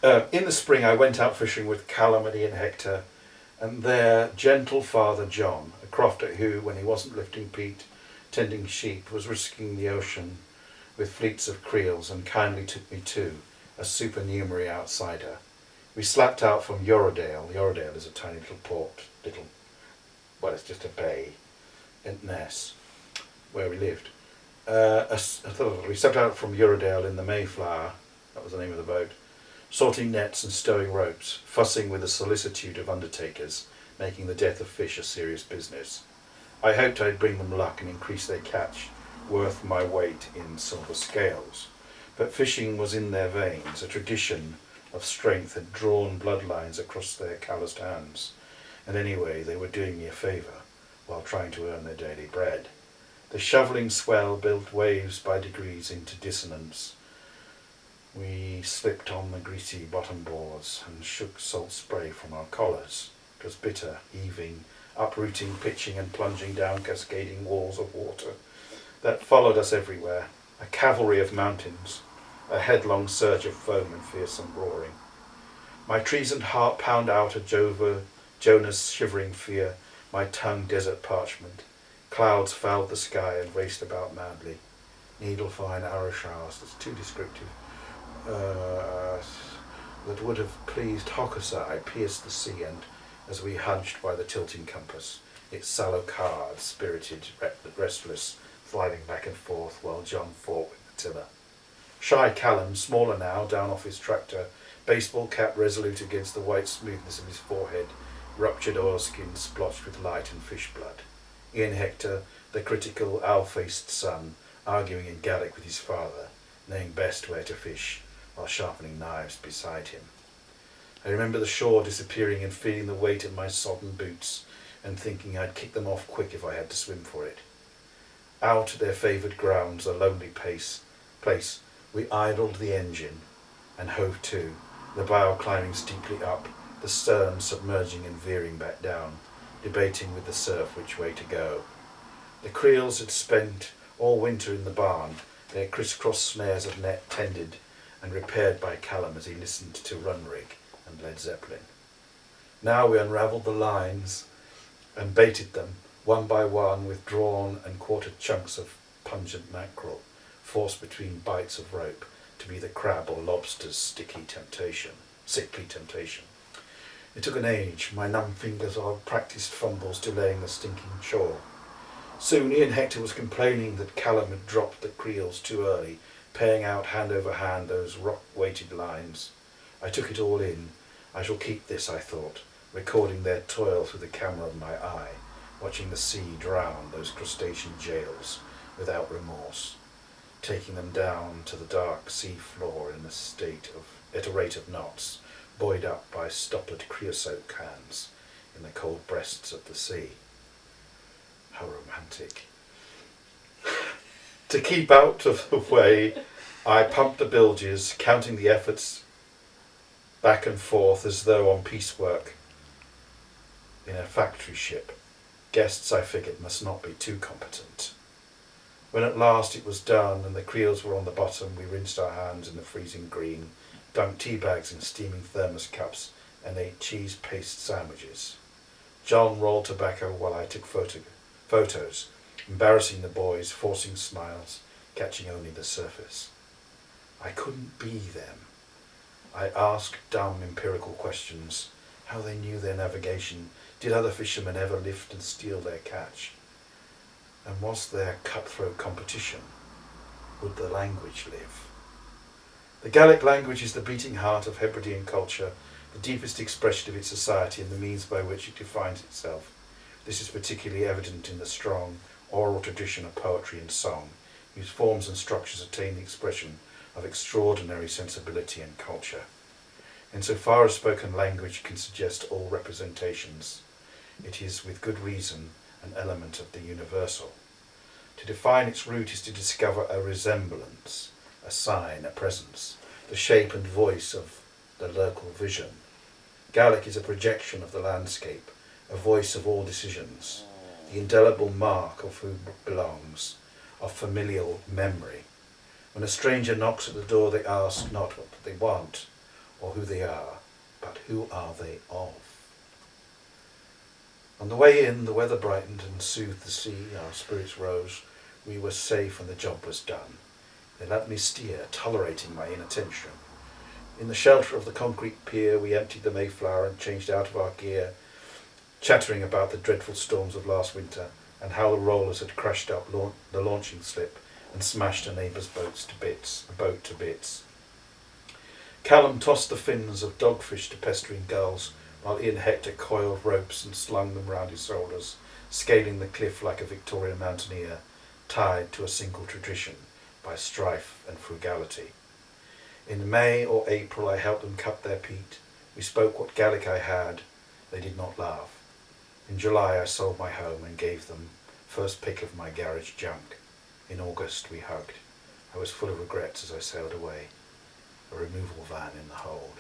In the spring I went out fishing with Callum and Ian Hector and their gentle father John, a crofter who, when he wasn't lifting peat, tending sheep, was risking the ocean with fleets of creels and kindly took me too, a supernumerary outsider. We slapped out from Uredale. Uredale is a tiny little port, it's just a bay in Ness, where we lived. We stepped out from Uredale in the Mayflower, that was the name of the boat, sorting nets and stowing ropes, fussing with the solicitude of undertakers, making the death of fish a serious business. I hoped I'd bring them luck and increase their catch, worth my weight in silver scales. But fishing was in their veins. A tradition of strength had drawn bloodlines across their calloused hands, and anyway they were doing me a favour while trying to earn their daily bread. The shovelling swell built waves by degrees into dissonance. We slipped on the greasy bottom boards and shook salt spray from our collars. It was bitter, heaving, uprooting, pitching and plunging down cascading walls of water that followed us everywhere, a cavalry of mountains, a headlong surge of foam and fearsome roaring. My treasoned heart pound out a Jonah's shivering fear, my tongue desert parchment. Clouds fouled the sky and raced about madly. Needle-fine arrow showers, that's too descriptive, that would have pleased Hokusai pierced the sea, and as we hunched by the tilting compass, its sallow cards spirited, restless, sliding back and forth while John fought with the tiller. Shy Callum, smaller now, down off his tractor, baseball cap resolute against the white smoothness of his forehead, ruptured oilskin splotched with light and fish blood. Ian Hector, the critical, owl-faced son, arguing in Gaelic with his father, knowing best where to fish, while sharpening knives beside him. I remember the shore disappearing and feeling the weight of my sodden boots and thinking I'd kick them off quick if I had to swim for it. Out at their favoured grounds, a lonely place, we idled the engine and hove to, the bow climbing steeply up, the stern submerging and veering back down, debating with the surf which way to go. The creels had spent all winter in the barn, their criss-cross snares of net tended and repaired by Callum as he listened to Runrig and Led Zeppelin. Now we unravelled the lines and baited them, one by one, with drawn and quartered chunks of pungent mackerel, forced between bites of rope to be the crab or lobster's sickly temptation. It took an age, my numb fingers odd practised fumbles delaying the stinking chore. Soon Ian Hector was complaining that Callum had dropped the creels too early, paying out hand over hand those rock-weighted lines. I took it all in. I shall keep this, I thought, recording their toil through the camera of my eye, watching the sea drown those crustacean jails without remorse, taking them down to the dark sea floor at a rate of knots, buoyed up by stoppered creosote cans in the cold breasts of the sea. How romantic. To keep out of the way, I pumped the bilges, counting the efforts back and forth as though on piecework in a factory ship. Guests, I figured, must not be too competent. When at last it was done and the creels were on the bottom, we rinsed our hands in the freezing green, dunked tea bags in steaming thermos cups, and ate cheese paste sandwiches. John rolled tobacco while I took photos, embarrassing the boys, forcing smiles, catching only the surface. I couldn't be them. I asked dumb empirical questions, how they knew their navigation, did other fishermen ever lift and steal their catch? And was there cutthroat competition? Would the language live? The Gaelic language is the beating heart of Hebridean culture, the deepest expression of its society and the means by which it defines itself. This is particularly evident in the strong oral tradition of poetry and song, whose forms and structures attain the expression of extraordinary sensibility and culture. Insofar as spoken language can suggest all representations, it is with good reason an element of the universal. To define its root is to discover a resemblance, a sign, a presence, the shape and voice of the local vision. Gaelic is a projection of the landscape, a voice of all decisions, the indelible mark of who belongs, of familial memory. When a stranger knocks at the door, they ask not what they want or who they are, but who are they of? On the way in, the weather brightened and soothed the sea, our spirits rose, we were safe and the job was done. They let me steer, tolerating my inattention. In the shelter of the concrete pier, we emptied the Mayflower and changed out of our gear, chattering about the dreadful storms of last winter and how the rollers had crashed up the launching slip and smashed a neighbour's boat to bits. Callum tossed the fins of dogfish to pestering gulls, while Ian Hector coiled ropes and slung them round his shoulders, scaling the cliff like a Victorian mountaineer, tied to a single tradition by strife and frugality. In May or April I helped them cut their peat. We spoke what Gaelic I had. They did not laugh. In July I sold my home and gave them first pick of my garage junk. In August we hugged. I was full of regrets as I sailed away, a removal van in the hold.